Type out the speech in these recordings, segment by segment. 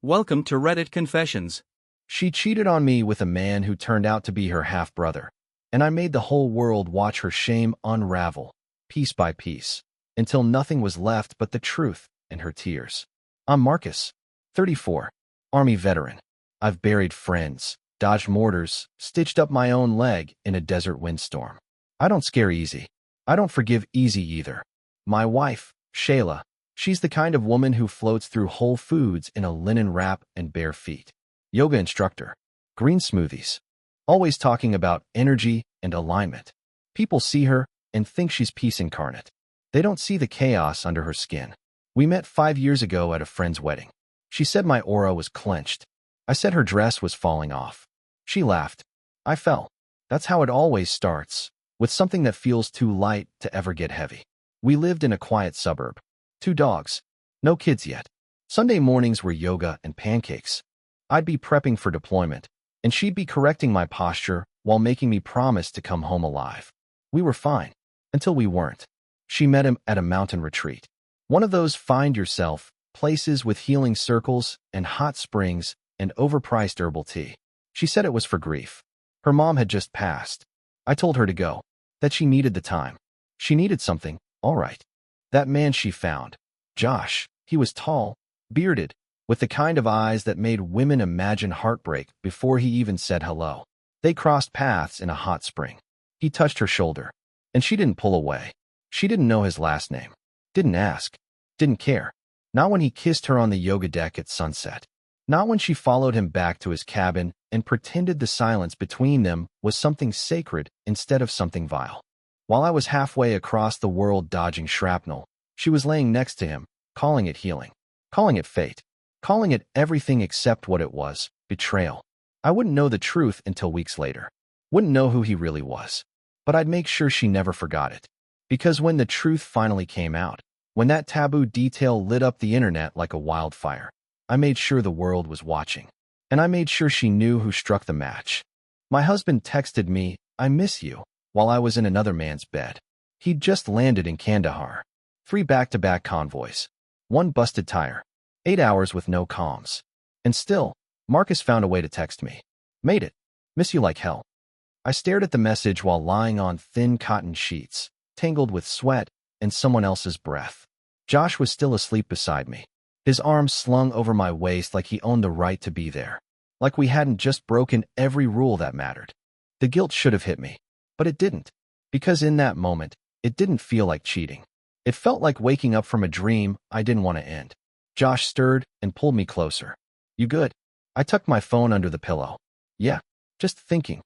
Welcome to Reddit Confessions. She cheated on me with a man who turned out to be her half-brother, and I made the whole world watch her shame unravel, piece by piece, until nothing was left but the truth and her tears. I'm Marcus, 34, Army veteran. I've buried friends, dodged mortars, stitched up my own leg in a desert windstorm. I don't scare easy. I don't forgive easy either. My wife, Shayla, she's the kind of woman who floats through Whole Foods in a linen wrap and bare feet. Yoga instructor, green smoothies, always talking about energy and alignment. People see her and think she's peace incarnate. They don't see the chaos under her skin. We met 5 years ago at a friend's wedding. She said my aura was clenched. I said her dress was falling off. She laughed. I fell. That's how it always starts, with something that feels too light to ever get heavy. We lived in a quiet suburb. 2 dogs. No kids yet. Sunday mornings were yoga and pancakes. I'd be prepping for deployment, and she'd be correcting my posture while making me promise to come home alive. We were fine, until we weren't. She met him at a mountain retreat. One of those find-yourself places with healing circles and hot springs and overpriced herbal tea. She said it was for grief. Her mom had just passed. I told her to go, that she needed the time. She needed something, all right. That man she found, Josh, he was tall, bearded, with the kind of eyes that made women imagine heartbreak before he even said hello. They crossed paths in a hot spring. He touched her shoulder, and she didn't pull away. She didn't know his last name, didn't ask, didn't care. Not when he kissed her on the yoga deck at sunset. Not when she followed him back to his cabin and pretended the silence between them was something sacred instead of something vile. While I was halfway across the world dodging shrapnel, she was laying next to him, calling it healing, calling it fate, calling it everything except what it was, betrayal. I wouldn't know the truth until weeks later. Wouldn't know who he really was. But I'd make sure she never forgot it. Because when the truth finally came out, when that taboo detail lit up the internet like a wildfire, I made sure the world was watching. And I made sure she knew who struck the match. My husband texted me, "I miss you," while I was in another man's bed. He'd just landed in Kandahar. 3 back-to-back convoys. 1 busted tire. 8 hours with no comms. And still, Marcus found a way to text me. Made it. Miss you like hell. I stared at the message while lying on thin cotton sheets, tangled with sweat and someone else's breath. Josh was still asleep beside me, his arms slung over my waist like he owned the right to be there, like we hadn't just broken every rule that mattered. The guilt should have hit me, but it didn't, because in that moment, it didn't feel like cheating. It felt like waking up from a dream I didn't want to end. Josh stirred and pulled me closer. You good? I tucked my phone under the pillow. Yeah, just thinking.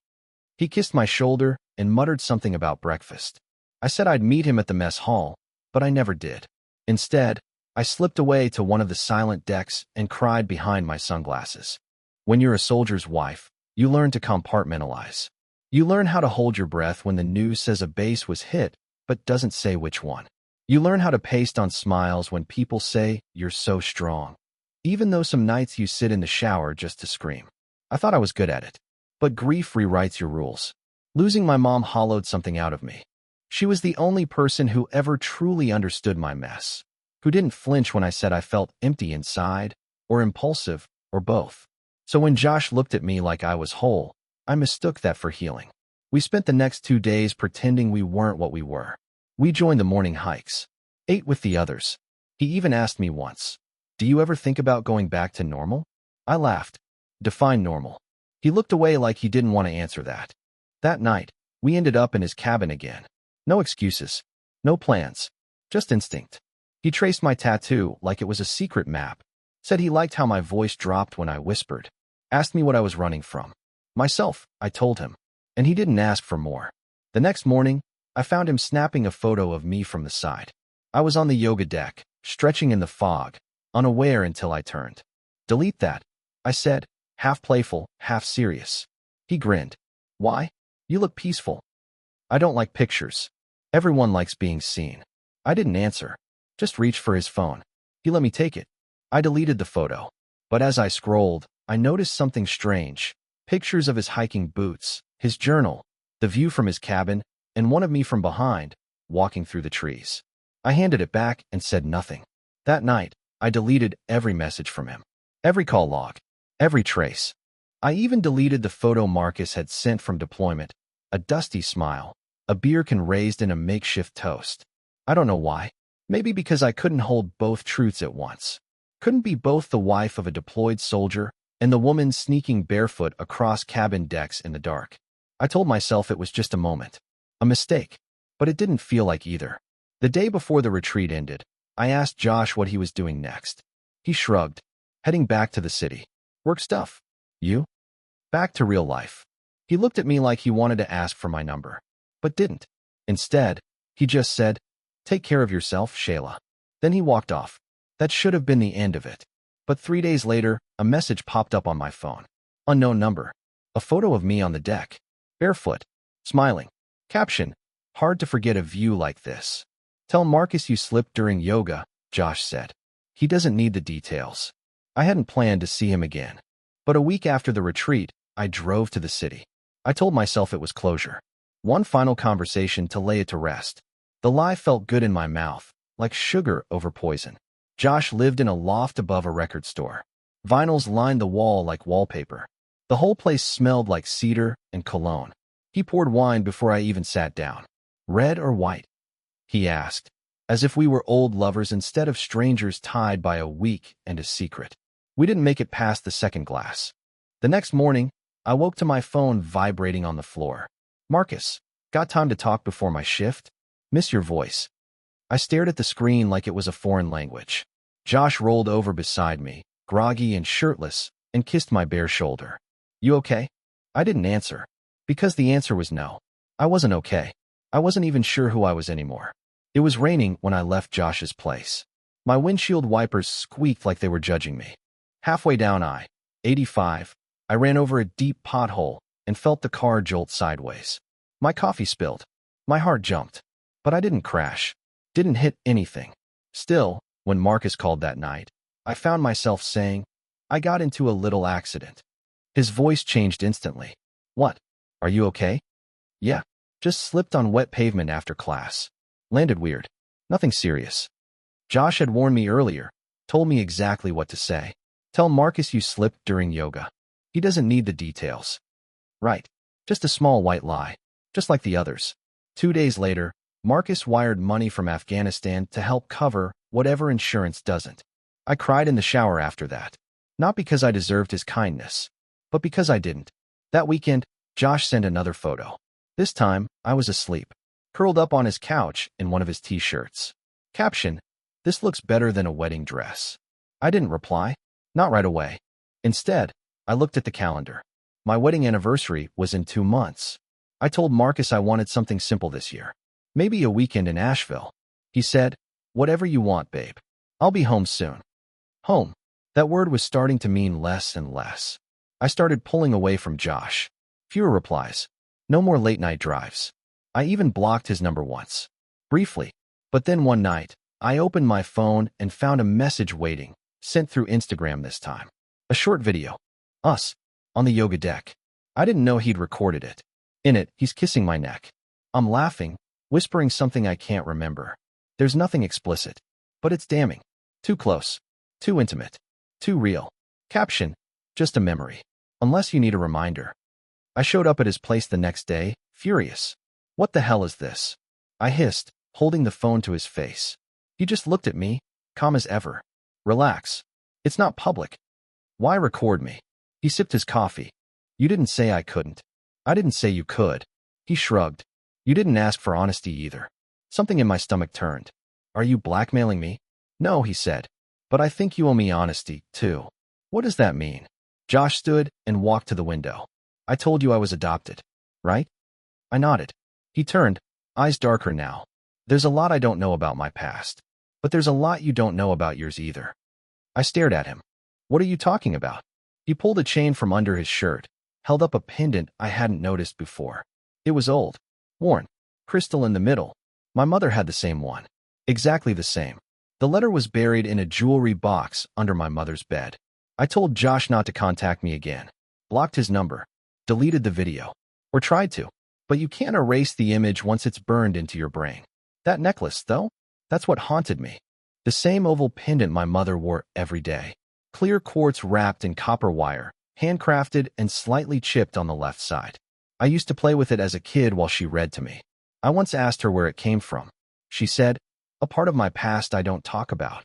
He kissed my shoulder and muttered something about breakfast. I said I'd meet him at the mess hall, but I never did. Instead, I slipped away to one of the silent decks and cried behind my sunglasses. When you're a soldier's wife, you learn to compartmentalize. You learn how to hold your breath when the news says a base was hit, but doesn't say which one. You learn how to paste on smiles when people say you're so strong, even though some nights you sit in the shower just to scream. I thought I was good at it. But grief rewrites your rules. Losing my mom hollowed something out of me. She was the only person who ever truly understood my mess, who didn't flinch when I said I felt empty inside, or impulsive, or both. So when Josh looked at me like I was whole, I mistook that for healing. We spent the next 2 days pretending we weren't what we were. We joined the morning hikes, ate with the others. He even asked me once, "Do you ever think about going back to normal?" I laughed. Define normal. He looked away like he didn't want to answer that. That night, we ended up in his cabin again. No excuses. No plans. Just instinct. He traced my tattoo like it was a secret map. Said he liked how my voice dropped when I whispered. Asked me what I was running from. Myself, I told him. And he didn't ask for more. The next morning, I found him snapping a photo of me from the side. I was on the yoga deck, stretching in the fog, unaware until I turned. Delete that, I said, half playful, half serious. He grinned. Why? You look peaceful. I don't like pictures. Everyone likes being seen. I didn't answer. Just reached for his phone. He let me take it. I deleted the photo. But as I scrolled, I noticed something strange. Pictures of his hiking boots, his journal, the view from his cabin, and one of me from behind, walking through the trees. I handed it back and said nothing. That night, I deleted every message from him. Every call log. Every trace. I even deleted the photo Marcus had sent from deployment. A dusty smile. A beer can raised in a makeshift toast. I don't know why. Maybe because I couldn't hold both truths at once. Couldn't be both the wife of a deployed soldier and the woman sneaking barefoot across cabin decks in the dark. I told myself it was just a moment. A mistake. But it didn't feel like either. The day before the retreat ended, I asked Josh what he was doing next. He shrugged. Heading back to the city. Work stuff. You? Back to real life. He looked at me like he wanted to ask for my number, but didn't. Instead, he just said, "Take care of yourself, Shayla." Then he walked off. That should have been the end of it. But 3 days later, a message popped up on my phone. Unknown number. A photo of me on the deck. Barefoot. Smiling. Caption. Hard to forget a view like this. Tell Marcus you slipped during yoga, Josh said. He doesn't need the details. I hadn't planned to see him again. But a week after the retreat, I drove to the city. I told myself it was closure. One final conversation to lay it to rest. The lie felt good in my mouth, like sugar over poison. Josh lived in a loft above a record store. Vinyls lined the wall like wallpaper. The whole place smelled like cedar and cologne. He poured wine before I even sat down. Red or white? He asked, as if we were old lovers instead of strangers tied by a week and a secret. We didn't make it past the second glass. The next morning, I woke to my phone vibrating on the floor. Marcus, got time to talk before my shift? Miss your voice. I stared at the screen like it was a foreign language. Josh rolled over beside me, groggy and shirtless, and kissed my bare shoulder. You okay? I didn't answer. Because the answer was no. I wasn't okay. I wasn't even sure who I was anymore. It was raining when I left Josh's place. My windshield wipers squeaked like they were judging me. Halfway down I-85, I ran over a deep pothole and felt the car jolt sideways. My coffee spilled. My heart jumped. But I didn't crash. Didn't hit anything. Still, when Marcus called that night, I found myself saying, I got into a little accident. His voice changed instantly. What? Are you okay? Yeah. Just slipped on wet pavement after class. Landed weird. Nothing serious. Josh had warned me earlier, told me exactly what to say. Tell Marcus you slipped during yoga. He doesn't need the details. Right. Just a small white lie. Just like the others. 2 days later, Marcus wired money from Afghanistan to help cover whatever insurance doesn't. I cried in the shower after that. Not because I deserved his kindness, but because I didn't. That weekend, Josh sent another photo. This time, I was asleep, curled up on his couch in one of his t-shirts. Caption, this looks better than a wedding dress. I didn't reply. Not right away. Instead, I looked at the calendar. My wedding anniversary was in 2 months. I told Marcus I wanted something simple this year. Maybe a weekend in Asheville. He said, whatever you want, babe. I'll be home soon. Home. That word was starting to mean less and less. I started pulling away from Josh. Fewer replies. No more late-night drives. I even blocked his number once. Briefly. But then one night, I opened my phone and found a message waiting. Sent through Instagram this time. A short video. Us. On the yoga deck. I didn't know he'd recorded it. In it, he's kissing my neck. I'm laughing, whispering something I can't remember. There's nothing explicit. But it's damning. Too close. Too intimate. Too real. Caption. Just a memory. Unless you need a reminder. I showed up at his place the next day, furious. What the hell is this? I hissed, holding the phone to his face. He just looked at me, calm as ever. Relax. It's not public. Why record me? He sipped his coffee. You didn't say I couldn't. I didn't say you could. He shrugged. You didn't ask for honesty either. Something in my stomach turned. Are you blackmailing me? No, he said. But I think you owe me honesty, too. What does that mean? Josh stood and walked to the window. I told you I was adopted, right? I nodded. He turned, eyes darker now. There's a lot I don't know about my past. But there's a lot you don't know about yours either. I stared at him. What are you talking about? He pulled a chain from under his shirt, held up a pendant I hadn't noticed before. It was old, worn, crystal in the middle. My mother had the same one. Exactly the same. The letter was buried in a jewelry box under my mother's bed. I told Josh not to contact me again. Blocked his number. Deleted the video. Or tried to. But you can't erase the image once it's burned into your brain. That necklace, though? That's what haunted me. The same oval pendant my mother wore every day. Clear quartz wrapped in copper wire, handcrafted and slightly chipped on the left side. I used to play with it as a kid while she read to me. I once asked her where it came from. She said, "A part of my past I don't talk about."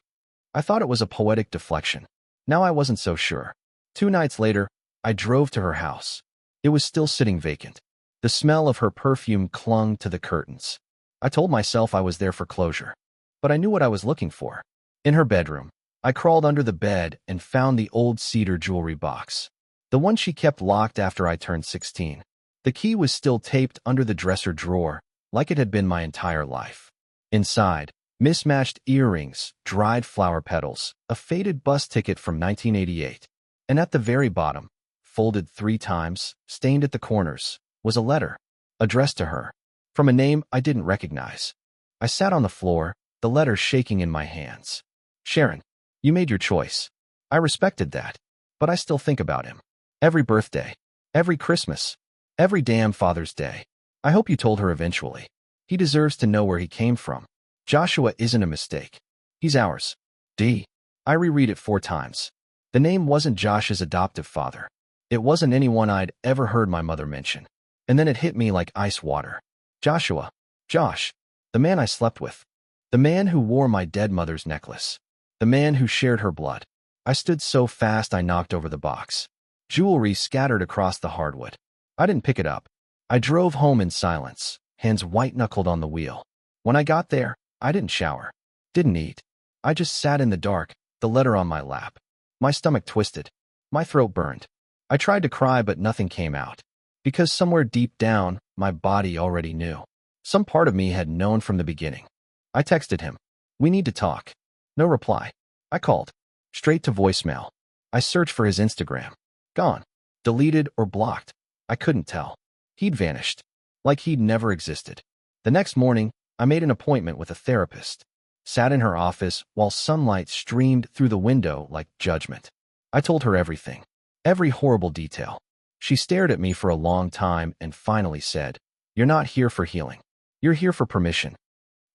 I thought it was a poetic deflection. Now I wasn't so sure. 2 nights later, I drove to her house. It was still sitting vacant. The smell of her perfume clung to the curtains. I told myself I was there for closure. But I knew what I was looking for. In her bedroom, I crawled under the bed and found the old cedar jewelry box. The one she kept locked after I turned 16. The key was still taped under the dresser drawer, like it had been my entire life. Inside, mismatched earrings, dried flower petals, a faded bus ticket from 1988. And at the very bottom, folded 3 times, stained at the corners, was a letter, addressed to her, from a name I didn't recognize. I sat on the floor, the letter shaking in my hands. "Sharon, you made your choice. I respected that, but I still think about him. Every birthday, every Christmas, every damn Father's Day. I hope you told her eventually. He deserves to know where he came from. Joshua isn't a mistake. He's ours. D." I reread it 4 times. The name wasn't Josh's adoptive father. It wasn't anyone I'd ever heard my mother mention. And then it hit me like ice water. Joshua. Josh. The man I slept with. The man who wore my dead mother's necklace. The man who shared her blood. I stood so fast I knocked over the box. Jewelry scattered across the hardwood. I didn't pick it up. I drove home in silence, hands white-knuckled on the wheel. When I got there, I didn't shower. Didn't eat. I just sat in the dark, the letter on my lap. My stomach twisted. My throat burned. I tried to cry, but nothing came out. Because somewhere deep down, my body already knew. Some part of me had known from the beginning. I texted him. "We need to talk." No reply. I called. Straight to voicemail. I searched for his Instagram. Gone. Deleted or blocked. I couldn't tell. He'd vanished. Like he'd never existed. The next morning, I made an appointment with a therapist. Sat in her office while sunlight streamed through the window like judgment. I told her everything. Every horrible detail. She stared at me for a long time and finally said, "You're not here for healing. You're here for permission."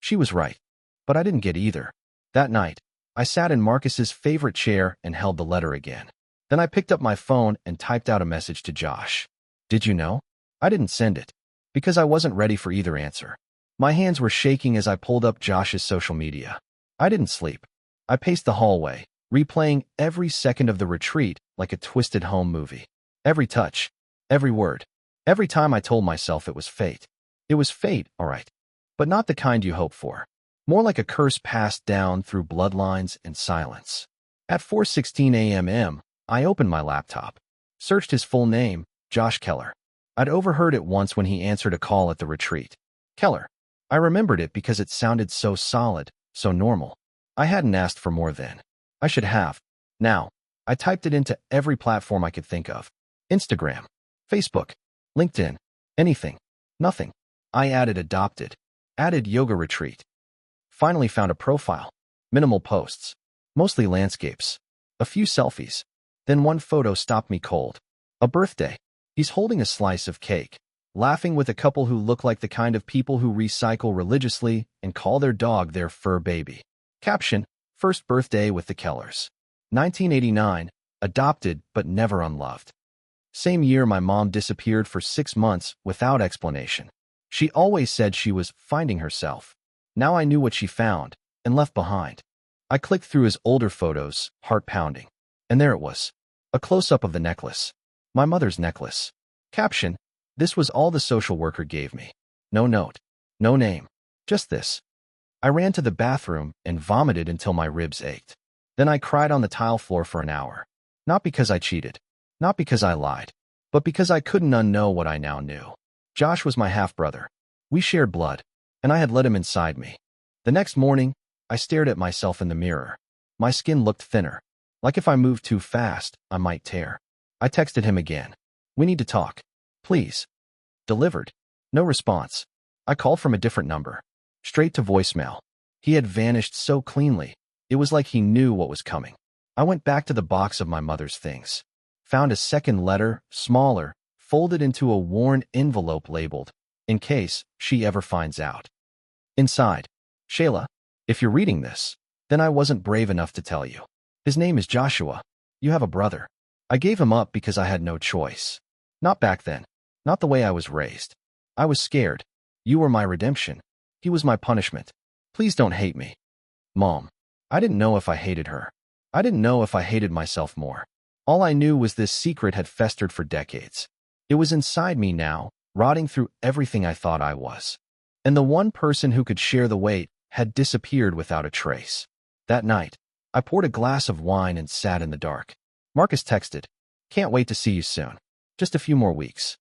She was right. But I didn't get either. That night, I sat in Marcus's favorite chair and held the letter again. Then I picked up my phone and typed out a message to Josh. "Did you know?" I didn't send it. Because I wasn't ready for either answer. My hands were shaking as I pulled up Josh's social media. I didn't sleep. I paced the hallway, replaying every second of the retreat like a twisted home movie. Every touch, every word, every time I told myself it was fate. It was fate, all right, but not the kind you hope for. More like a curse passed down through bloodlines and silence. At 4:16 a.m., I opened my laptop, searched his full name, Josh Keller. I'd overheard it once when he answered a call at the retreat. Keller. I remembered it because it sounded so solid, so normal. I hadn't asked for more then. I should have. Now, I typed it into every platform I could think of. Instagram, Facebook, LinkedIn, anything, nothing. I added adopted, added yoga retreat. Finally found a profile, minimal posts, mostly landscapes, a few selfies. Then one photo stopped me cold. A birthday. He's holding a slice of cake, laughing with a couple who look like the kind of people who recycle religiously and call their dog their fur baby. Caption, "First birthday with the Kellers. 1989, adopted but never unloved." Same year my mom disappeared for 6 months without explanation. She always said she was finding herself. Now I knew what she found and left behind. I clicked through his older photos, heart pounding. And there it was. A close-up of the necklace. My mother's necklace. Caption, "This was all the social worker gave me. No note. No name. Just this." I ran to the bathroom and vomited until my ribs ached. Then I cried on the tile floor for an hour. Not because I cheated. Not because I lied. But because I couldn't unknow what I now knew. Josh was my half-brother. We shared blood. And I had let him inside me. The next morning, I stared at myself in the mirror. My skin looked thinner. Like if I moved too fast, I might tear. I texted him again. "We need to talk. Please." Delivered. No response. I called from a different number. Straight to voicemail. He had vanished so cleanly. It was like he knew what was coming. I went back to the box of my mother's things. Found a second letter, smaller, folded into a worn envelope labeled, "In case she ever finds out." Inside, "Shayla, if you're reading this, then I wasn't brave enough to tell you. His name is Joshua. You have a brother. I gave him up because I had no choice. Not back then. Not the way I was raised. I was scared. You were my redemption. He was my punishment. Please don't hate me. Mom. I didn't know if I hated her. I didn't know if I hated myself more. All I knew was this secret had festered for decades. It was inside me now, rotting through everything I thought I was. And the one person who could share the weight had disappeared without a trace. That night, I poured a glass of wine and sat in the dark. Marcus texted, "Can't wait to see you soon. Just a few more weeks."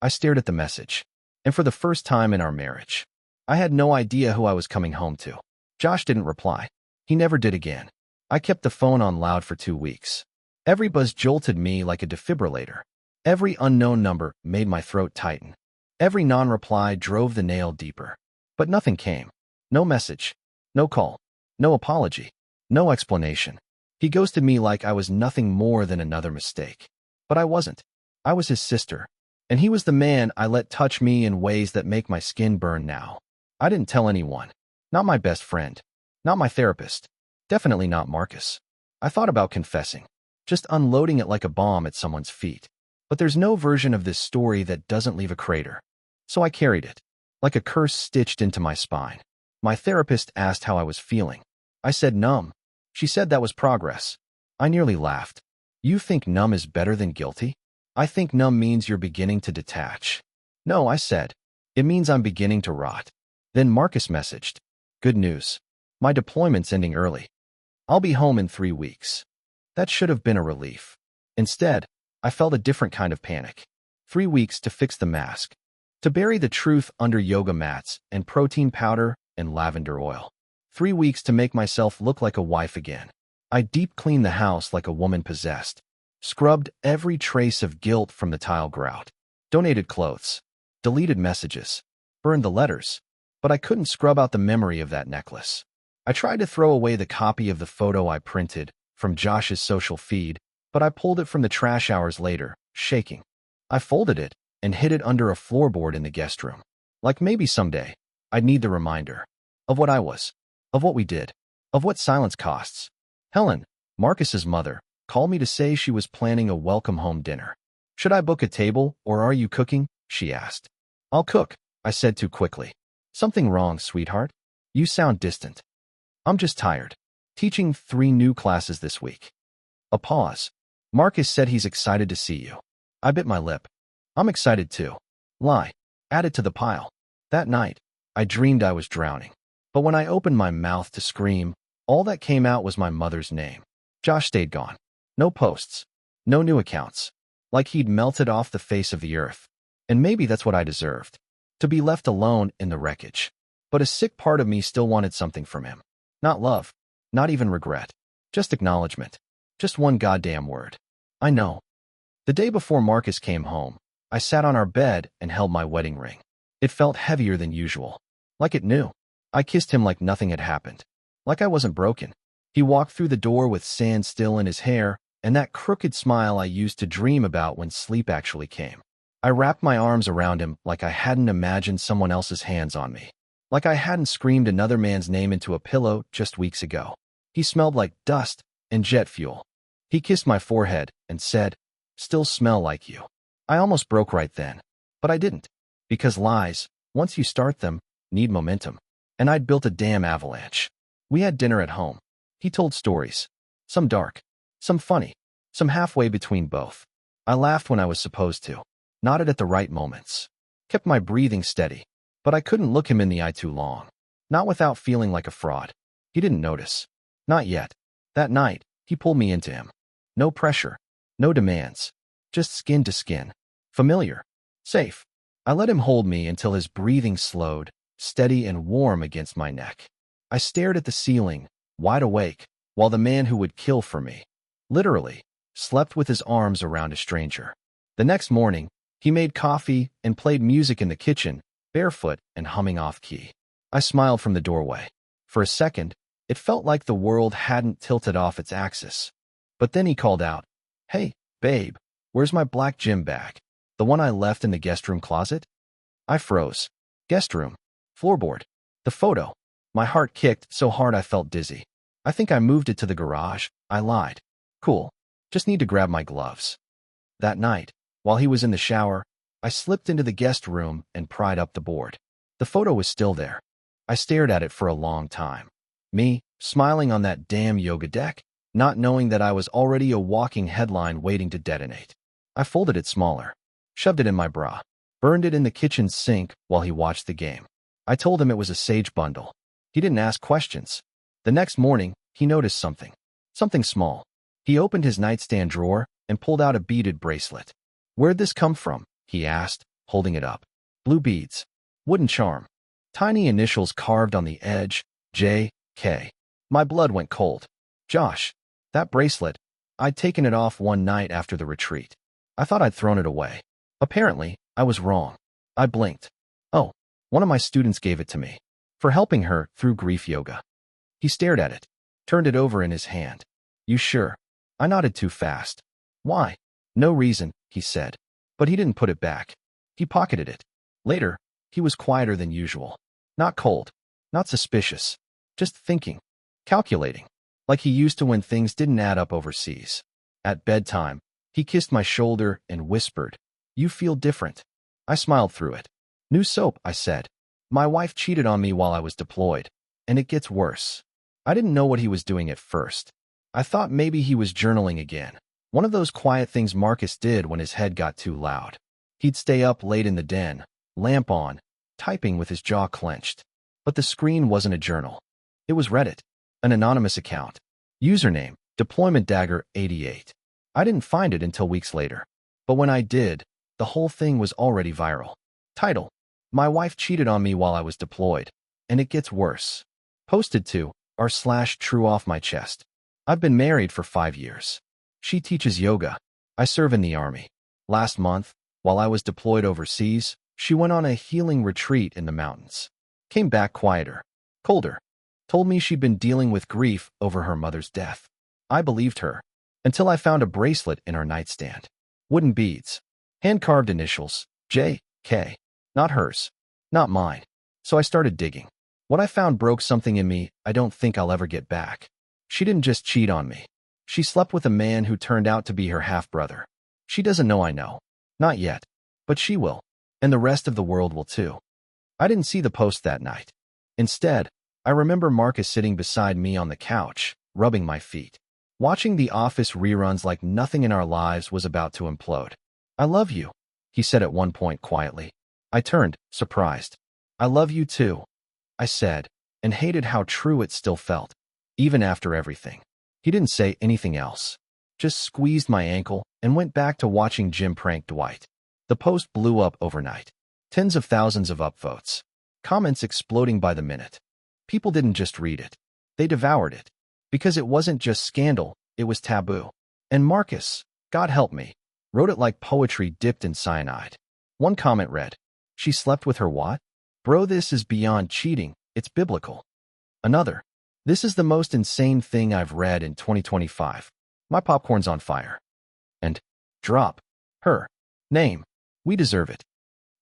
I stared at the message, and for the first time in our marriage, I had no idea who I was coming home to. Josh didn't reply. He never did again. I kept the phone on loud for 2 weeks. Every buzz jolted me like a defibrillator. Every unknown number made my throat tighten. Every non-reply drove the nail deeper. But nothing came. No message. No call. No apology. No explanation. He ghosted me like I was nothing more than another mistake. But I wasn't. I was his sister. And he was the man I let touch me in ways that make my skin burn now. I didn't tell anyone. Not my best friend. Not my therapist. Definitely not Marcus. I thought about confessing. Just unloading it like a bomb at someone's feet. But there's no version of this story that doesn't leave a crater. So I carried it, like a curse stitched into my spine. My therapist asked how I was feeling. I said numb. She said that was progress. I nearly laughed. You think numb is better than guilty? I think numb means you're beginning to detach. No, I said. It means I'm beginning to rot. Then Marcus messaged. Good news. My deployment's ending early. I'll be home in 3 weeks. That should have been a relief. Instead, I felt a different kind of panic. 3 weeks to fix the mask. To bury the truth under yoga mats and protein powder and lavender oil. 3 weeks to make myself look like a wife again. I deep cleaned the house like a woman possessed. Scrubbed every trace of guilt from the tile grout. Donated clothes. Deleted messages. Burned the letters. But I couldn't scrub out the memory of that necklace. I tried to throw away the copy of the photo I printed from Josh's social feed, but I pulled it from the trash hours later, shaking. I folded it and hid it under a floorboard in the guest room. Like maybe someday, I'd need the reminder of what I was, of what we did, of what silence costs. Helen, Marcus's mother, called me to say she was planning a welcome home dinner. Should I book a table, or are you cooking? She asked. I'll cook, I said too quickly. Something wrong, sweetheart? You sound distant. I'm just tired. Teaching 3 new classes this week. A pause. Marcus said he's excited to see you. I bit my lip. I'm excited too. Lie. Add it to the pile. That night, I dreamed I was drowning. But when I opened my mouth to scream, all that came out was my mother's name. Josh stayed gone. No posts. No new accounts. Like he'd melted off the face of the earth. And maybe that's what I deserved. To be left alone in the wreckage. But a sick part of me still wanted something from him. Not love. Not even regret. Just acknowledgement. Just one goddamn word. I know. The day before Marcus came home, I sat on our bed and held my wedding ring. It felt heavier than usual. Like it knew. I kissed him like nothing had happened. Like I wasn't broken. He walked through the door with sand still in his hair and that crooked smile I used to dream about when sleep actually came. I wrapped my arms around him like I hadn't imagined someone else's hands on me. Like I hadn't screamed another man's name into a pillow just weeks ago. He smelled like dust and jet fuel. He kissed my forehead and said, "Still smell like you." I almost broke right then, but I didn't. Because lies, once you start them, need momentum. And I'd built a damn avalanche. We had dinner at home. He told stories. Some dark, some funny, some halfway between both. I laughed when I was supposed to. Nodded at the right moments. Kept my breathing steady. But I couldn't look him in the eye too long. Not without feeling like a fraud. He didn't notice. Not yet. That night, he pulled me into him. No pressure. No demands. Just skin to skin. Familiar. Safe. I let him hold me until his breathing slowed, steady and warm against my neck. I stared at the ceiling, wide awake, while the man who would kill for me, literally, slept with his arms around a stranger. The next morning, he made coffee and played music in the kitchen, barefoot and humming off-key. I smiled from the doorway. For a second, it felt like the world hadn't tilted off its axis. But then he called out, "Hey, babe, where's my black gym bag? The one I left in the guest room closet?" I froze. Guest room. Floorboard. The photo. My heart kicked so hard I felt dizzy. "I think I moved it to the garage," I lied. "Cool. Just need to grab my gloves. That night, while he was in the shower, I slipped into the guest room and pried up the board. The photo was still there. I stared at it for a long time. Me, smiling on that damn yoga deck, not knowing that I was already a walking headline waiting to detonate. I folded it smaller, shoved it in my bra, burned it in the kitchen sink while he watched the game. I told him it was a sage bundle. He didn't ask questions. The next morning, he noticed something. Something small. He opened his nightstand drawer and pulled out a beaded bracelet. "Where'd this come from?" he asked, holding it up. "Blue beads. Wooden charm. Tiny initials carved on the edge, J.K. My blood went cold. Josh, that bracelet, I'd taken it off one night after the retreat. I thought I'd thrown it away. Apparently, I was wrong. I blinked. Oh, one of my students gave it to me. For helping her through grief yoga." He stared at it, turned it over in his hand. "You sure?" I nodded too fast. "Why?" "No reason," he said. But he didn't put it back. He pocketed it. Later, he was quieter than usual. Not cold, not suspicious, just thinking, calculating, like he used to when things didn't add up overseas. At bedtime, he kissed my shoulder and whispered, "You feel different." I smiled through it. "New soap," I said. "My wife cheated on me while I was deployed, and it gets worse." I didn't know what he was doing at first. I thought maybe he was journaling again. One of those quiet things Marcus did when his head got too loud. He'd stay up late in the den, lamp on, typing with his jaw clenched. But the screen wasn't a journal. It was Reddit, an anonymous account. Username, DeploymentDagger88. I didn't find it until weeks later. But when I did, the whole thing was already viral. Title, "My wife cheated on me while I was deployed, and it gets worse." Posted to r/true off my chest. I've been married for 5 years. She teaches yoga. I serve in the army. Last month, while I was deployed overseas, she went on a healing retreat in the mountains. Came back quieter, colder. Told me she'd been dealing with grief over her mother's death. I believed her, until I found a bracelet in her nightstand. Wooden beads. Hand-carved initials, J.K. Not hers. Not mine. So I started digging. What I found broke something in me I don't think I'll ever get back. She didn't just cheat on me. She slept with a man who turned out to be her half-brother. She doesn't know I know. Not yet. But she will. And the rest of the world will too. I didn't see the post that night. Instead, I remember Marcus sitting beside me on the couch, rubbing my feet, watching The Office reruns like nothing in our lives was about to implode. "I love you," he said at one point quietly. I turned, surprised. "I love you too," I said, and hated how true it still felt, even after everything. He didn't say anything else, just squeezed my ankle and went back to watching Jim prank Dwight. The post blew up overnight. Tens of thousands of upvotes. Comments exploding by the minute. People didn't just read it. They devoured it. Because it wasn't just scandal, it was taboo. And Marcus, God help me, wrote it like poetry dipped in cyanide. One comment read, "She slept with her what? Bro, this is beyond cheating, it's biblical." Another, "This is the most insane thing I've read in 2025. My popcorn's on fire." And, "Drop her name. We deserve it."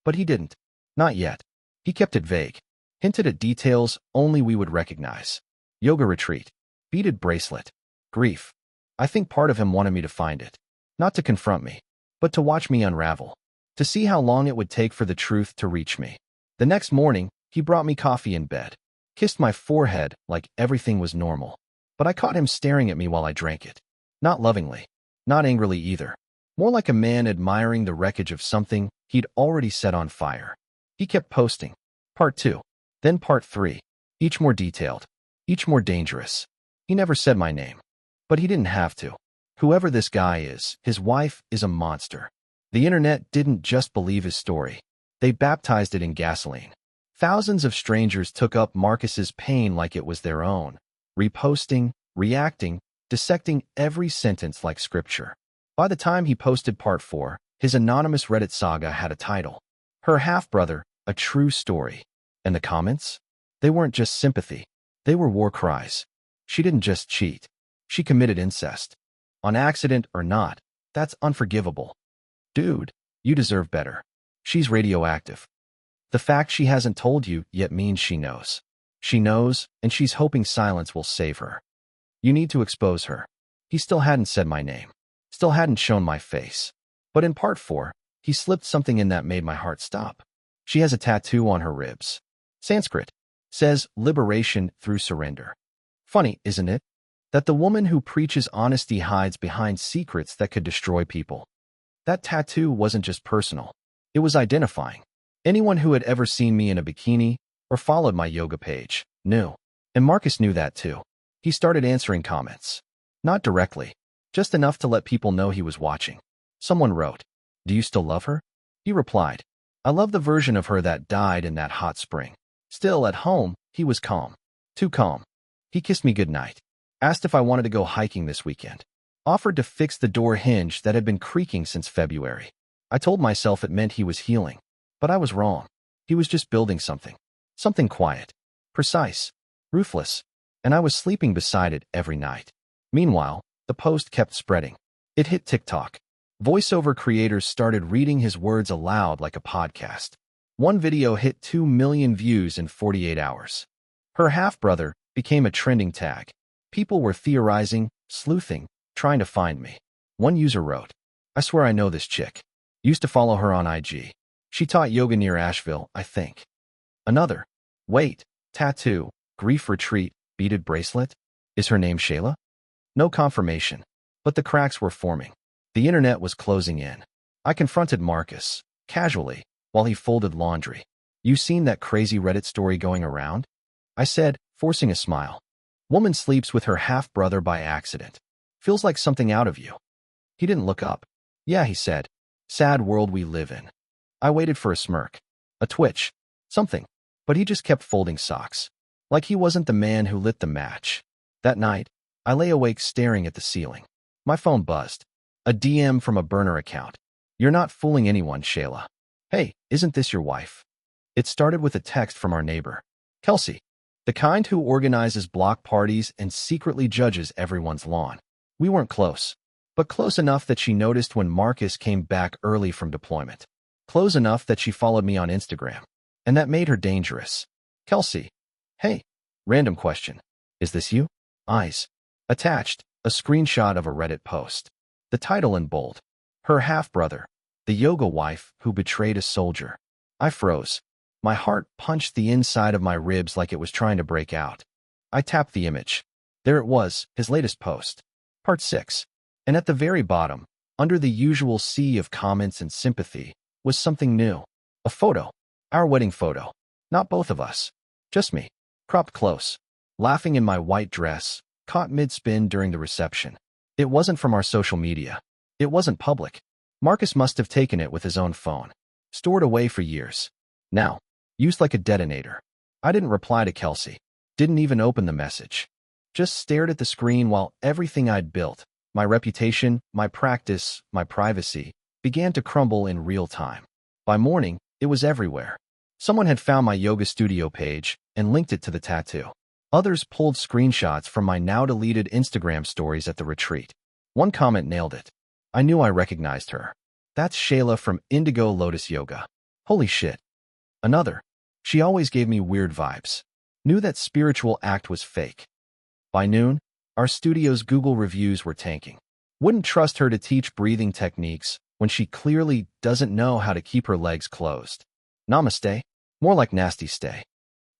But he didn't. Not yet. He kept it vague. Hinted at details only we would recognize. Yoga retreat. Beaded bracelet. Grief. I think part of him wanted me to find it. Not to confront me, but to watch me unravel. To see how long it would take for the truth to reach me. The next morning, he brought me coffee in bed. Kissed my forehead like everything was normal. But I caught him staring at me while I drank it. Not lovingly. Not angrily either. More like a man admiring the wreckage of something he'd already set on fire. He kept posting. Part 2. Then Part 3. Each more detailed. Each more dangerous. He never said my name. But he didn't have to. Whoever this guy is, his wife is a monster. The internet didn't just believe his story. They baptized it in gasoline. Thousands of strangers took up Marcus's pain like it was their own. Reposting, reacting, dissecting every sentence like scripture. By the time he posted Part 4, his anonymous Reddit saga had a title. Her half-brother, a true story. And the comments? They weren't just sympathy. They were war cries. She didn't just cheat. She committed incest. On accident or not, that's unforgivable. Dude, you deserve better. She's radioactive. The fact she hasn't told you yet means she knows. She knows, and she's hoping silence will save her. You need to expose her. He still hadn't said my name. Still hadn't shown my face. But in part 4, he slipped something in that made my heart stop. She has a tattoo on her ribs. Sanskrit. Says, liberation through surrender. Funny, isn't it? That the woman who preaches honesty hides behind secrets that could destroy people. That tattoo wasn't just personal. It was identifying. Anyone who had ever seen me in a bikini or followed my yoga page knew. And Marcus knew that too. He started answering comments. Not directly, just enough to let people know he was watching. Someone wrote, "Do you still love her?" He replied, "I love the version of her that died in that hot spring." Still, at home, he was calm. Too calm. He kissed me goodnight. Asked if I wanted to go hiking this weekend. Offered to fix the door hinge that had been creaking since February. I told myself it meant he was healing. But I was wrong. He was just building something. Something quiet. Precise. Ruthless. And I was sleeping beside it every night. Meanwhile, the post kept spreading. It hit TikTok. Voiceover creators started reading his words aloud like a podcast. One video hit 2 million views in 48 hours. Her half-brother became a trending tag. People were theorizing, sleuthing, trying to find me. One user wrote, "I swear I know this chick. Used to follow her on IG. She taught yoga near Asheville, I think." Another, "Wait, tattoo, grief retreat, beaded bracelet? Is her name Shayla?" No confirmation, but the cracks were forming. The internet was closing in. I confronted Marcus, casually, while he folded laundry. "You seen that crazy Reddit story going around?" I said, forcing a smile. "Woman sleeps with her half-brother by accident. Feels like something out of you." He didn't look up. "Yeah," he said. "Sad world we live in." I waited for a smirk. A twitch. Something. But he just kept folding socks. Like he wasn't the man who lit the match. That night, I lay awake staring at the ceiling. My phone buzzed. A DM from a burner account. "You're not fooling anyone, Shayla. Hey, isn't this your wife?" It started with a text from our neighbor, Kelsey, the kind who organizes block parties and secretly judges everyone's lawn. We weren't close, but close enough that she noticed when Marcus came back early from deployment. Close enough that she followed me on Instagram. And that made her dangerous. "Kelsey. Hey. Random question. Is this you?" Eyes. Attached, a screenshot of a Reddit post. The title in bold. Her half-brother. The yoga wife who betrayed a soldier. I froze. My heart punched the inside of my ribs like it was trying to break out. I tapped the image. There it was, his latest post. Part 6. And at the very bottom, under the usual sea of comments and sympathy, was something new. A photo. Our wedding photo. Not both of us. Just me. Cropped close. Laughing in my white dress, caught mid-spin during the reception. It wasn't from our social media. It wasn't public. Marcus must have taken it with his own phone. Stored away for years. Now, used like a detonator. I didn't reply to Kelsey. Didn't even open the message. Just stared at the screen while everything I'd built, my reputation, my practice, my privacy, began to crumble in real time. By morning, it was everywhere. Someone had found my yoga studio page and linked it to the tattoo. Others pulled screenshots from my now-deleted Instagram stories at the retreat. One comment nailed it. I knew I recognized her. "That's Shayla from Indigo Lotus Yoga. Holy shit." Another. "She always gave me weird vibes. Knew that spiritual act was fake." By noon, our studio's Google reviews were tanking. Wouldn't trust her to teach breathing techniques when she clearly doesn't know how to keep her legs closed. Namaste. More like nasty stay.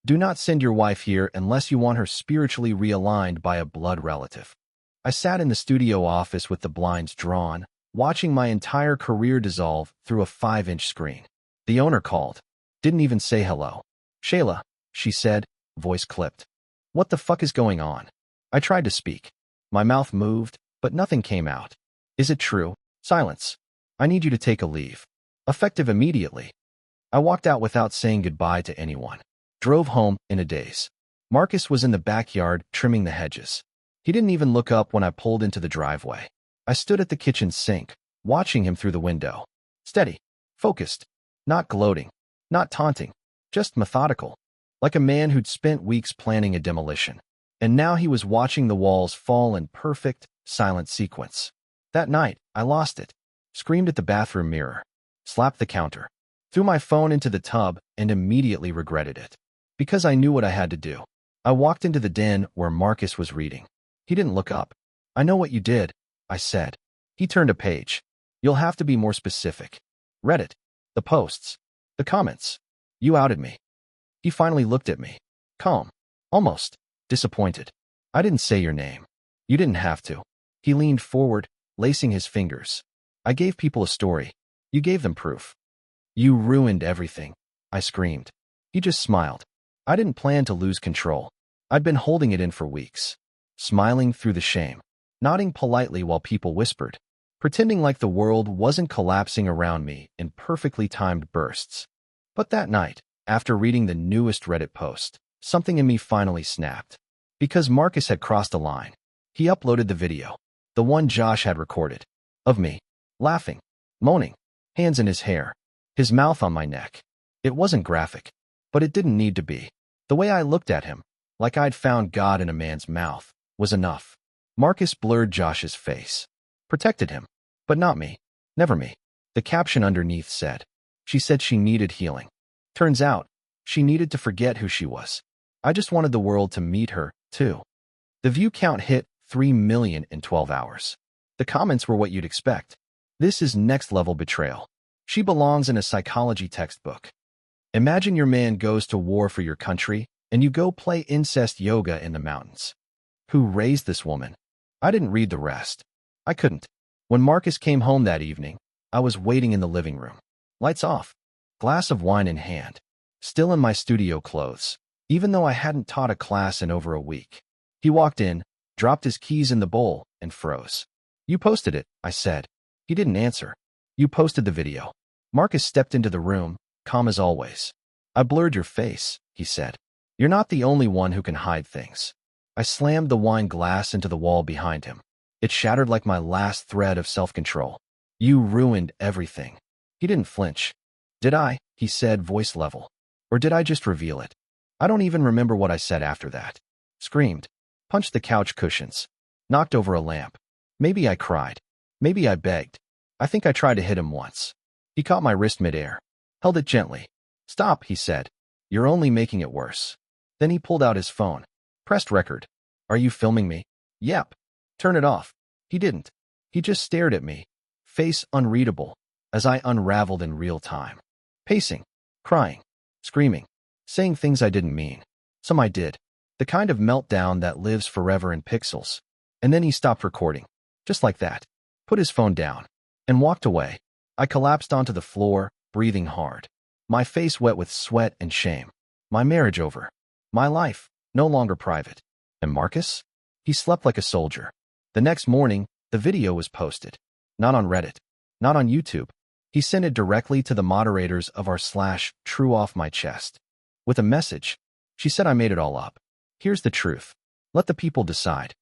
Do not send your wife here unless you want her spiritually realigned by a blood relative. I sat in the studio office with the blinds drawn, watching my entire career dissolve through a 5-inch screen. The owner called. Didn't even say hello. "Shayla," she said, voice clipped. "What the fuck is going on?" I tried to speak. My mouth moved, but nothing came out. "Is it true?" Silence. "I need you to take a leave. Effective immediately." I walked out without saying goodbye to anyone. Drove home in a daze. Marcus was in the backyard trimming the hedges. He didn't even look up when I pulled into the driveway. I stood at the kitchen sink, watching him through the window. Steady. Focused. Not gloating. Not taunting. Just methodical. Like a man who'd spent weeks planning a demolition. And now he was watching the walls fall in perfect, silent sequence. That night, I lost it. Screamed at the bathroom mirror. Slapped the counter. Threw my phone into the tub and immediately regretted it. Because I knew what I had to do. I walked into the den where Marcus was reading. He didn't look up. "I know what you did," I said. He turned a page. You'll have to be more specific. Reddit. The posts. The comments. You outed me. He finally looked at me. Calm. Almost. Disappointed. I didn't say your name. You didn't have to. He leaned forward, lacing his fingers. I gave people a story. You gave them proof. You ruined everything. I screamed. He just smiled. I didn't plan to lose control. I'd been holding it in for weeks. Smiling through the shame. Nodding politely while people whispered. Pretending like the world wasn't collapsing around me in perfectly timed bursts. But that night, after reading the newest Reddit post, something in me finally snapped. Because Marcus had crossed a line. He uploaded the video. The one Josh had recorded. Of me. Laughing. Moaning. Hands in his hair. His mouth on my neck. It wasn't graphic. But it didn't need to be. The way I looked at him, like I'd found God in a man's mouth, was enough. Marcus blurred Josh's face. Protected him. But not me. Never me. The caption underneath said. She said she needed healing. Turns out, she needed to forget who she was. I just wanted the world to meet her, too. The view count hit 3 million in 12 hours. The comments were what you'd expect. This is next-level betrayal. She belongs in a psychology textbook. Imagine your man goes to war for your country, and you go play incest yoga in the mountains. Who raised this woman? I didn't read the rest. I couldn't. When Marcus came home that evening, I was waiting in the living room. Lights off. Glass of wine in hand. Still in my studio clothes, even though I hadn't taught a class in over a week. He walked in, dropped his keys in the bowl, and froze. You posted it, I said. He didn't answer. You posted the video. Marcus stepped into the room, calm as always. I blurred your face, he said. You're not the only one who can hide things. I slammed the wine glass into the wall behind him. It shattered like my last thread of self-control. You ruined everything. He didn't flinch. Did I? He said, voice level. Or did I just reveal it? I don't even remember what I said after that. Screamed. Punched the couch cushions. Knocked over a lamp. Maybe I cried. Maybe I begged. I think I tried to hit him once. He caught my wrist midair. Held it gently. Stop, he said. You're only making it worse. Then he pulled out his phone. Pressed record. Are you filming me? Yep. Turn it off. He didn't. He just stared at me. Face unreadable, as I unraveled in real time. Pacing. Crying. Screaming. Saying things I didn't mean. Some I did. The kind of meltdown that lives forever in pixels. And then he stopped recording. Just like that. Put his phone down. And walked away. I collapsed onto the floor, breathing hard. My face wet with sweat and shame. My marriage over. My life, no longer private. And Marcus? He slept like a soldier. The next morning, the video was posted. Not on Reddit. Not on YouTube. He sent it directly to the moderators of our /true off my chest. With a message. She said I made it all up. Here's the truth. Let the people decide.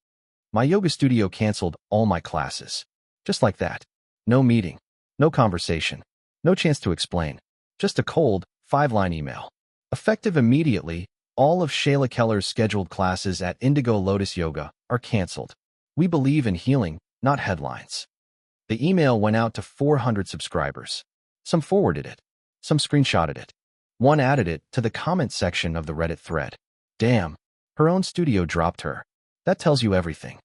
My yoga studio canceled all my classes. Just like that. No meeting. No conversation. No chance to explain. Just a cold, 5-line email. Effective immediately, all of Shayla Keller's scheduled classes at Indigo Lotus Yoga are canceled. We believe in healing, not headlines. The email went out to 400 subscribers. Some forwarded it. Some screenshotted it. One added it to the comment section of the Reddit thread. Damn, her own studio dropped her. That tells you everything.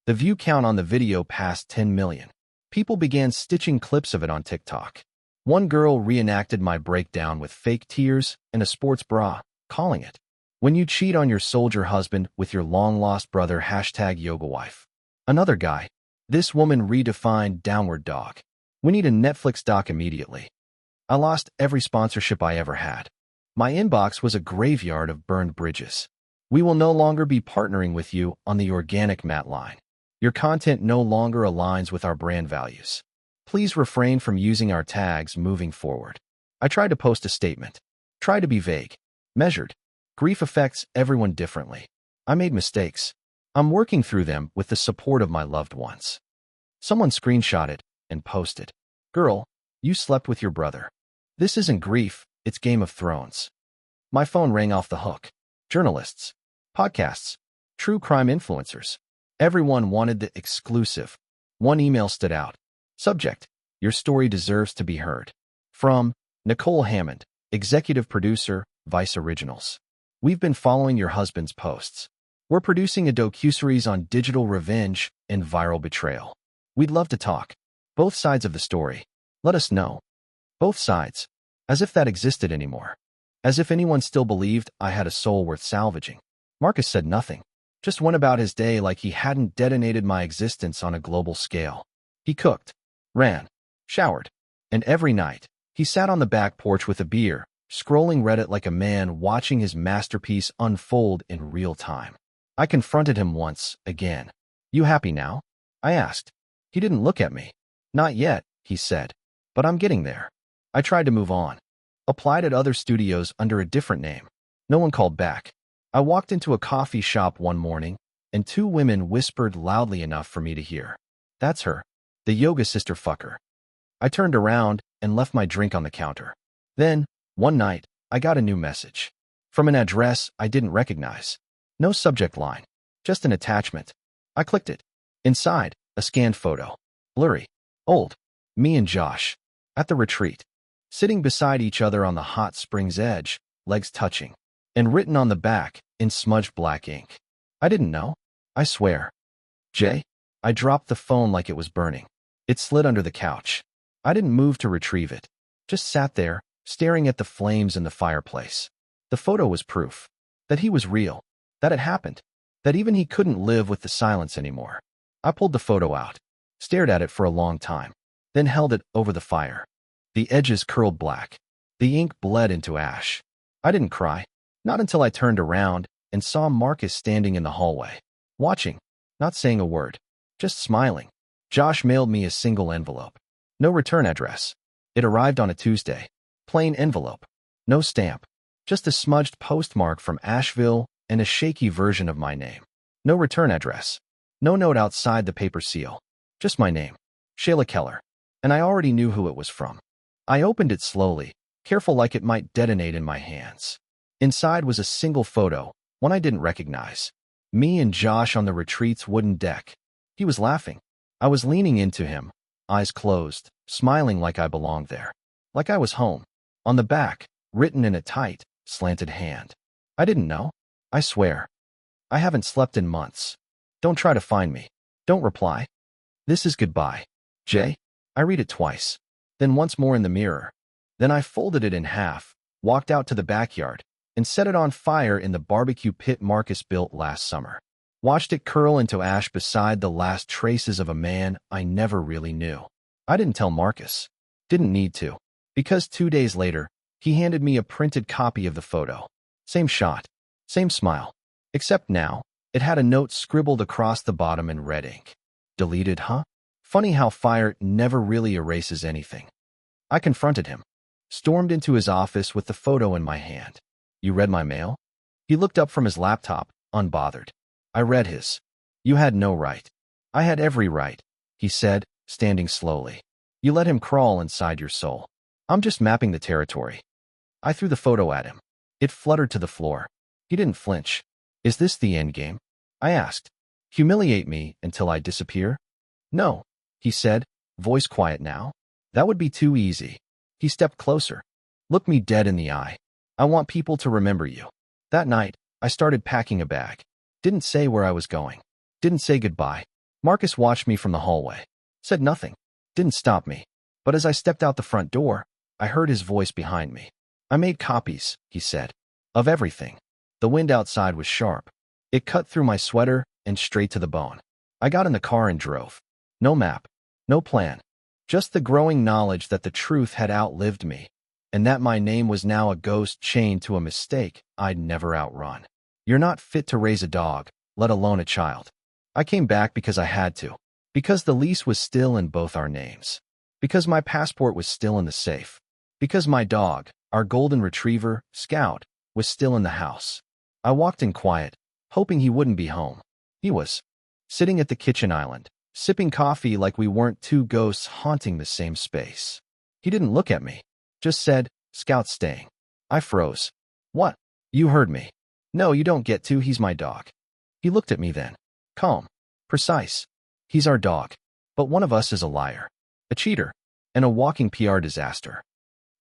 The view count on the video passed 10 million. People began stitching clips of it on TikTok. One girl reenacted my breakdown with fake tears and a sports bra, calling it, "When you cheat on your soldier husband with your long-lost brother #yogawife." Another guy, "This woman redefined downward dog. We need a Netflix doc immediately." I lost every sponsorship I ever had. My inbox was a graveyard of burned bridges. We will no longer be partnering with you on the organic mat line. Your content no longer aligns with our brand values. Please refrain from using our tags moving forward. I tried to post a statement. Try to be vague. Measured. Grief affects everyone differently. I made mistakes. I'm working through them with the support of my loved ones. Someone screenshot it and posted. Girl, you slept with your brother. This isn't grief, it's Game of Thrones. My phone rang off the hook. Journalists. Podcasts. True crime influencers. Everyone wanted the exclusive. One email stood out. Subject. Your story deserves to be heard. From Nicole Hammond, Executive Producer, Vice Originals. We've been following your husband's posts. We're producing a docuseries on digital revenge and viral betrayal. We'd love to talk. Both sides of the story. Let us know. Both sides. As if that existed anymore. As if anyone still believed I had a soul worth salvaging. Marcus said nothing. Just went about his day like he hadn't detonated my existence on a global scale. He cooked, ran, showered, and every night, he sat on the back porch with a beer, scrolling Reddit like a man watching his masterpiece unfold in real time. I confronted him once, again. You happy now? I asked. He didn't look at me. Not yet, he said. But I'm getting there. I tried to move on. Applied at other studios under a different name. No one called back. I walked into a coffee shop one morning, and two women whispered loudly enough for me to hear. That's her. The yoga sister fucker. I turned around and left my drink on the counter. Then, one night, I got a new message. From an address I didn't recognize. No subject line. Just an attachment. I clicked it. Inside, a scanned photo. Blurry. Old. Me and Josh. At the retreat. Sitting beside each other on the hot spring's edge, legs touching. And written on the back, in smudged black ink. I didn't know. I swear. Jay? I dropped the phone like it was burning. It slid under the couch. I didn't move to retrieve it. Just sat there, staring at the flames in the fireplace. The photo was proof. That he was real. That it happened. That even he couldn't live with the silence anymore. I pulled the photo out. Stared at it for a long time. Then held it over the fire. The edges curled black. The ink bled into ash. I didn't cry. Not until I turned around and saw Marcus standing in the hallway. Watching. Not saying a word. Just smiling. Josh mailed me a single envelope. No return address. It arrived on a Tuesday. Plain envelope. No stamp. Just a smudged postmark from Asheville and a shaky version of my name. No return address. No note outside the paper seal. Just my name. Shayla Keller. And I already knew who it was from. I opened it slowly, careful like it might detonate in my hands. Inside was a single photo, one I didn't recognize. Me and Josh on the retreat's wooden deck. He was laughing. I was leaning into him, eyes closed, smiling like I belonged there. Like I was home. On the back, written in a tight, slanted hand. I didn't know. I swear. I haven't slept in months. Don't try to find me. Don't reply. This is goodbye. Jay. I read it twice. Then once more in the mirror. Then I folded it in half, walked out to the backyard, and set it on fire in the barbecue pit Marcus built last summer. Watched it curl into ash beside the last traces of a man I never really knew. I didn't tell Marcus. Didn't need to. Because 2 days later, he handed me a printed copy of the photo. Same shot. Same smile. Except now, it had a note scribbled across the bottom in red ink. Deleted, huh? Funny how fire never really erases anything. I confronted him. Stormed into his office with the photo in my hand. You read my mail? He looked up from his laptop, unbothered. I read his. You had no right. I had every right, he said, standing slowly. You let him crawl inside your soul. I'm just mapping the territory. I threw the photo at him. It fluttered to the floor. He didn't flinch. Is this the end game? I asked. Humiliate me until I disappear? No, he said, voice quiet now. That would be too easy. He stepped closer. Looked me dead in the eye. I want people to remember you. That night, I started packing a bag. Didn't say where I was going. Didn't say goodbye. Marcus watched me from the hallway. Said nothing. Didn't stop me. But as I stepped out the front door, I heard his voice behind me. I made copies, he said. Of everything. The wind outside was sharp. It cut through my sweater and straight to the bone. I got in the car and drove. No map. No plan. Just the growing knowledge that the truth had outlived me, and that my name was now a ghost chained to a mistake I'd never outrun. You're not fit to raise a dog, let alone a child. I came back because I had to. Because the lease was still in both our names. Because my passport was still in the safe. Because my dog, our golden retriever, Scout, was still in the house. I walked in quiet, hoping he wouldn't be home. He was. Sitting at the kitchen island, sipping coffee like we weren't two ghosts haunting the same space. He didn't look at me. Just said, Scout's staying. I froze. What? You heard me. No, you don't get to. He's my dog. He looked at me then. Calm. Precise. He's our dog. But one of us is a liar. A cheater. And a walking PR disaster.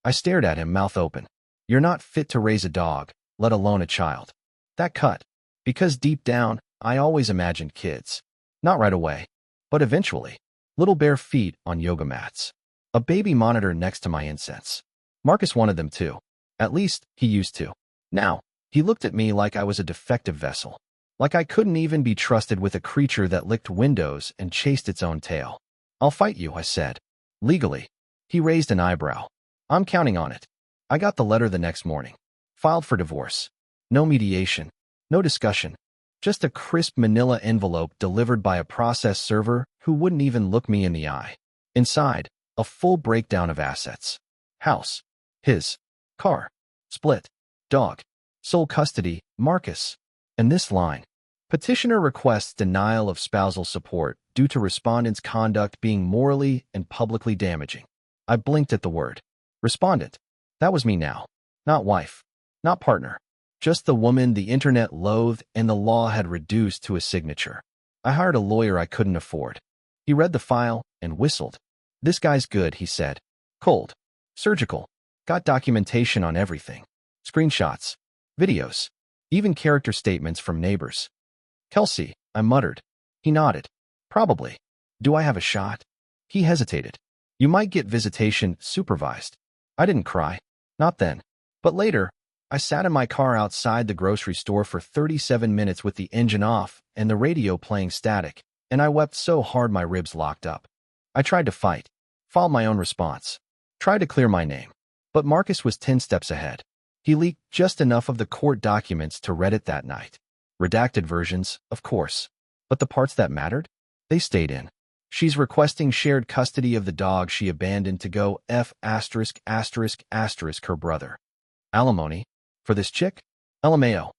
I stared at him, mouth open. You're not fit to raise a dog, let alone a child. That cut. Because deep down, I always imagined kids. Not right away. But eventually. Little bare feet on yoga mats. A baby monitor next to my incense. Marcus wanted them too. At least, he used to. Now, he looked at me like I was a defective vessel. Like I couldn't even be trusted with a creature that licked windows and chased its own tail. I'll fight you, I said. Legally. He raised an eyebrow. I'm counting on it. I got the letter the next morning. Filed for divorce. No mediation. No discussion. Just a crisp manila envelope delivered by a process server who wouldn't even look me in the eye. Inside, a full breakdown of assets. House. His. Car. Split. Dog. Sole custody. Marcus. And this line. Petitioner requests denial of spousal support due to respondent's conduct being morally and publicly damaging. I blinked at the word. Respondent. That was me now. Not wife. Not partner. Just the woman the internet loathed and the law had reduced to a signature. I hired a lawyer I couldn't afford. He read the file and whistled. This guy's good, he said. Cold. Surgical. Got documentation on everything. Screenshots. Videos. Even character statements from neighbors. Kelsey, I muttered. He nodded. Probably. Do I have a shot? He hesitated. You might get visitation supervised. I didn't cry. Not then. But later, I sat in my car outside the grocery store for 37 minutes with the engine off and the radio playing static, and I wept so hard my ribs locked up. I tried to fight, filed my own response, tried to clear my name. But Marcus was 10 steps ahead. He leaked just enough of the court documents to Reddit that night. Redacted versions, of course. But the parts that mattered? They stayed in. She's requesting shared custody of the dog she abandoned to go F*** her brother. Alimony? For this chick? LMAO.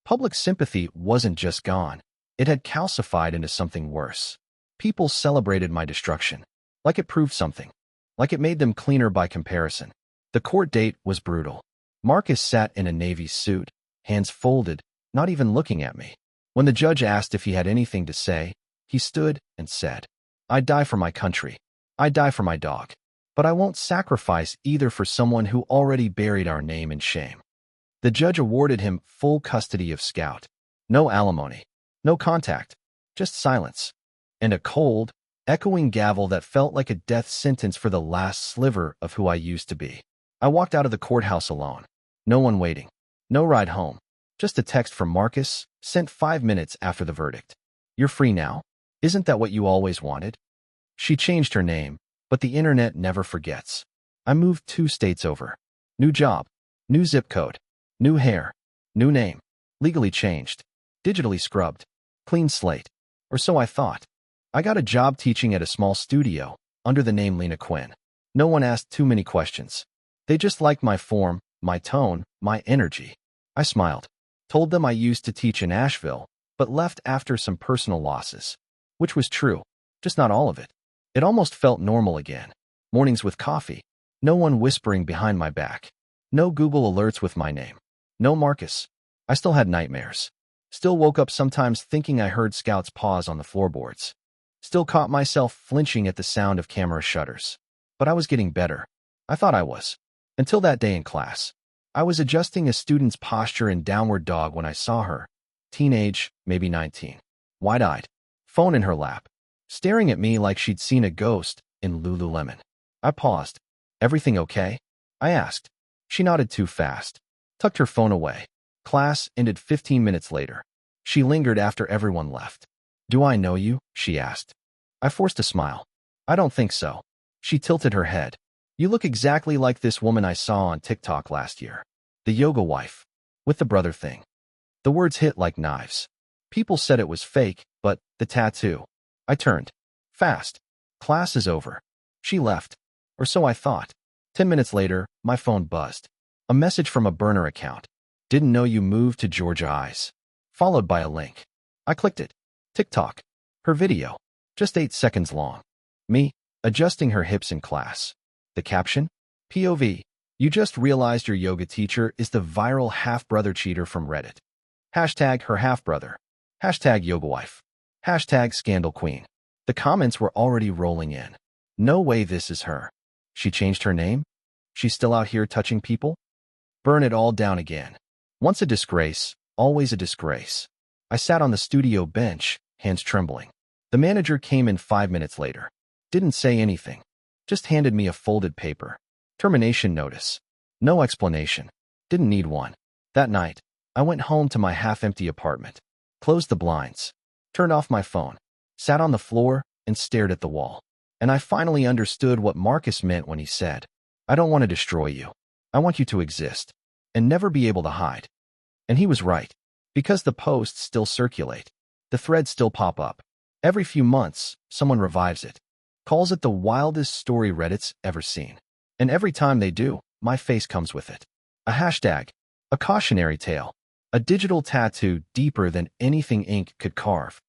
Public sympathy wasn't just gone. It had calcified into something worse. People celebrated my destruction. Like it proved something. Like it made them cleaner by comparison. The court date was brutal. Marcus sat in a Navy suit, hands folded, not even looking at me. When the judge asked if he had anything to say, he stood and said, "I die for my country. I die for my dog. But I won't sacrifice either for someone who already buried our name in shame." The judge awarded him full custody of Scout. No alimony. No contact. Just silence. And a cold, echoing gavel that felt like a death sentence for the last sliver of who I used to be. I walked out of the courthouse alone. No one waiting. No ride home. Just a text from Marcus, sent 5 minutes after the verdict. "You're free now. Isn't that what you always wanted?" She changed her name, but the internet never forgets. I moved 2 states over. New job. New zip code. New hair. New name. Legally changed. Digitally scrubbed. Clean slate. Or so I thought. I got a job teaching at a small studio, under the name Lena Quinn. No one asked too many questions. They just liked my form, my tone, my energy. I smiled. Told them I used to teach in Asheville, but left after some personal losses. Which was true. Just not all of it. It almost felt normal again. Mornings with coffee. No one whispering behind my back. No Google alerts with my name. No Marcus. I still had nightmares. Still woke up sometimes thinking I heard Scout's paws on the floorboards. Still caught myself flinching at the sound of camera shutters. But I was getting better. I thought I was. Until that day in class. I was adjusting a student's posture in downward dog when I saw her. Teenage, maybe 19. Wide-eyed. Phone in her lap. Staring at me like she'd seen a ghost in Lululemon. I paused. "Everything okay?" I asked. She nodded too fast. Tucked her phone away. Class ended 15 minutes later. She lingered after everyone left. "Do I know you?" she asked. I forced a smile. "I don't think so." She tilted her head. "You look exactly like this woman I saw on TikTok last year. The yoga wife. With the brother thing." The words hit like knives. People said it was fake, but the tattoo. I turned. Fast. Class is over. She left. Or so I thought. 10 minutes later, my phone buzzed. A message from a burner account. "Didn't know you moved to Georgia Eyes." Followed by a link. I clicked it. TikTok. Her video. Just 8 seconds long. Me, adjusting her hips in class. The caption? POV. "You just realized your yoga teacher is the viral half-brother cheater from Reddit. Hashtag her half-brother. Hashtag yoga wife. Hashtag scandal queen." The comments were already rolling in. No way this is her. She changed her name? She's still out here touching people? Burn it all down again. Once a disgrace, always a disgrace. I sat on the studio bench, hands trembling. The manager came in 5 minutes later. Didn't say anything. Just handed me a folded paper. Termination notice. No explanation. Didn't need one. That night, I went home to my half-empty apartment, closed the blinds, turned off my phone, sat on the floor, and stared at the wall. And I finally understood what Marcus meant when he said, "I don't want to destroy you. I want you to exist and never be able to hide." And he was right, because the posts still circulate. The threads still pop up. Every few months, someone revives it, calls it the wildest story Reddit's ever seen. And every time they do, my face comes with it. A hashtag, a cautionary tale, a digital tattoo deeper than anything ink could carve.